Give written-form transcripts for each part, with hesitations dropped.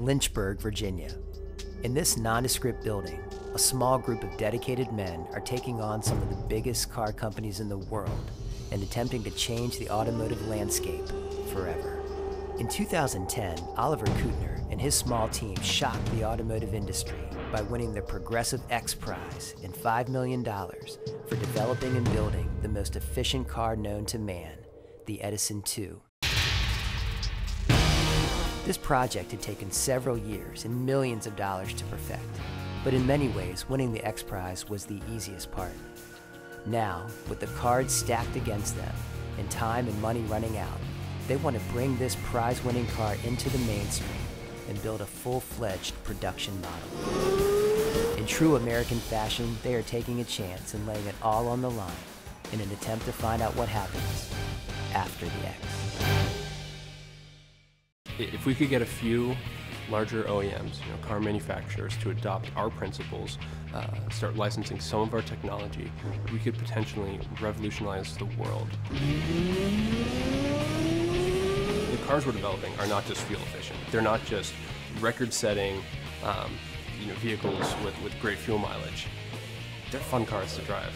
Lynchburg, Virginia. In this nondescript building, a small group of dedicated men are taking on some of the biggest car companies in the world and attempting to change the automotive landscape forever. In 2010, Oliver Kuttner and his small team shocked the automotive industry by winning the Progressive X Prize and $5 million for developing and building the most efficient car known to man, the Edison II. This project had taken several years and millions of dollars to perfect, but in many ways, winning the X Prize was the easiest part. Now, with the cards stacked against them and time and money running out, they want to bring this prize-winning car into the mainstream and build a full-fledged production model. In true American fashion, they are taking a chance and laying it all on the line in an attempt to find out what happens after the X. If we could get a few larger OEMs, car manufacturers, to adopt our principles, start licensing some of our technology, we could potentially revolutionize the world. The cars we're developing are not just fuel efficient. They're not just record-setting vehicles with great fuel mileage. They're fun cars to drive.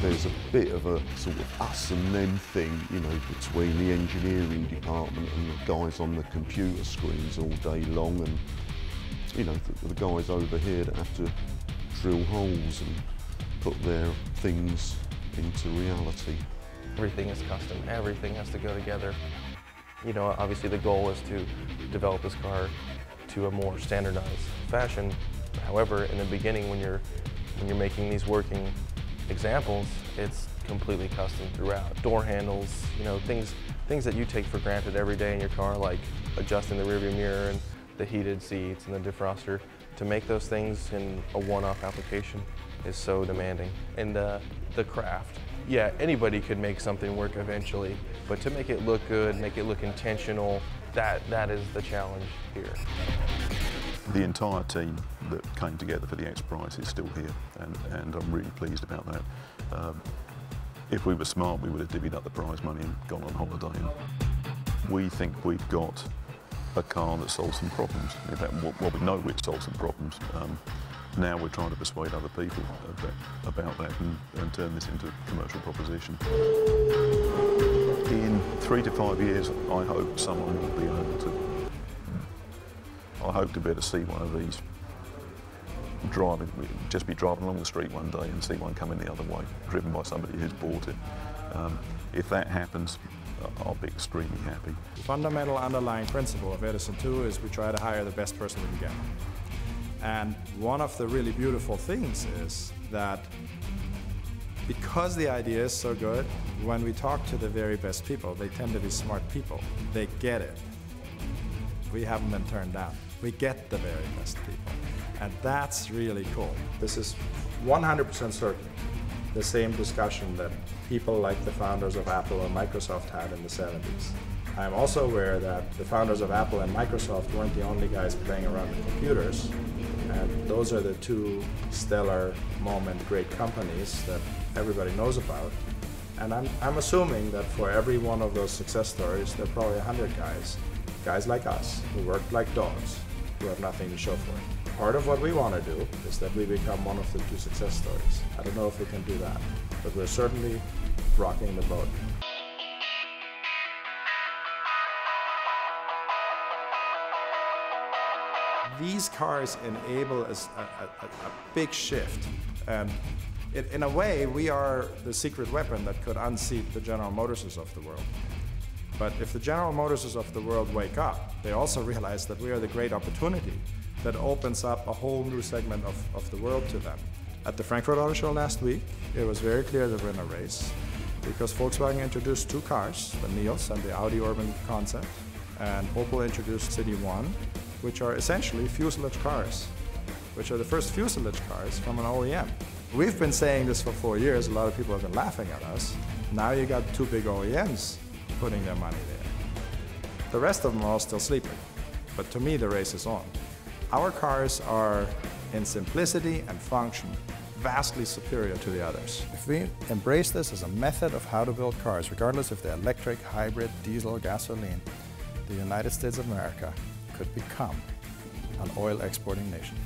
There's a bit of a sort of us and them thing, between the engineering department and the guys on the computer screens all day long, and, the guys over here that have to drill holes and put their things into reality. Everything is custom, everything has to go together. Obviously the goal is to develop this car to a more standardized fashion. However, in the beginning, when you're making these working examples, it's completely custom throughout. Door handles, things that you take for granted every day in your car, like adjusting the rearview mirror and the heated seats and the defroster. To make those things in a one-off application is so demanding. And the craft. Yeah, anybody could make something work eventually, but to make it look good, make it look intentional, that is the challenge here. The entire team that came together for the X Prize is still here, and I'm really pleased about that. If we were smart, we would have divvied up the prize money and gone on holiday. And we think we've got a car that solves some problems. In fact, we know it solves some problems. Now we're trying to persuade other people about that and turn this into a commercial proposition. In 3 to 5 years, I hope someone will be able to. I hope to be able to see one of these just be driving along the street one day and see one coming the other way, driven by somebody who's bought it. If that happens, I'll be extremely happy. The fundamental underlying principle of Edison II is we try to hire the best person we can get. And one of the really beautiful things is that because the idea is so good, when we talk to the very best people, they tend to be smart people. They get it. We haven't been turned down. We get the very best people. And that's really cool. This is 100% certain the same discussion that people like the founders of Apple and Microsoft had in the 70s. I'm also aware that the founders of Apple and Microsoft weren't the only guys playing around with computers. And those are the two stellar moment great companies that everybody knows about. And I'm assuming that for every one of those success stories, there are probably 100 guys like us, who work like dogs, who have nothing to show for it. Part of what we want to do is that we become one of the 2 success stories. I don't know if we can do that, but we're certainly rocking the boat. These cars enable a big shift, and in a way, we are the secret weapon that could unseat the General Motorses of the world. But if the General Motorses of the world wake up, they also realize that we are the great opportunity that opens up a whole new segment of the world to them. At the Frankfurt Auto Show last week, it was very clear that we're in a race because Volkswagen introduced 2 cars, the Nios and the Audi Urban Concept, and Opel introduced City One, which are essentially fuselage cars, which are the first fuselage cars from an OEM. We've been saying this for 4 years. A lot of people have been laughing at us. Now you got 2 big OEMs putting their money there. The rest of them are all still sleeping. But to me, the race is on. Our cars are, in simplicity and function, vastly superior to the others. If we embrace this as a method of how to build cars, regardless if they're electric, hybrid, diesel, or gasoline, the United States of America could become an oil exporting nation.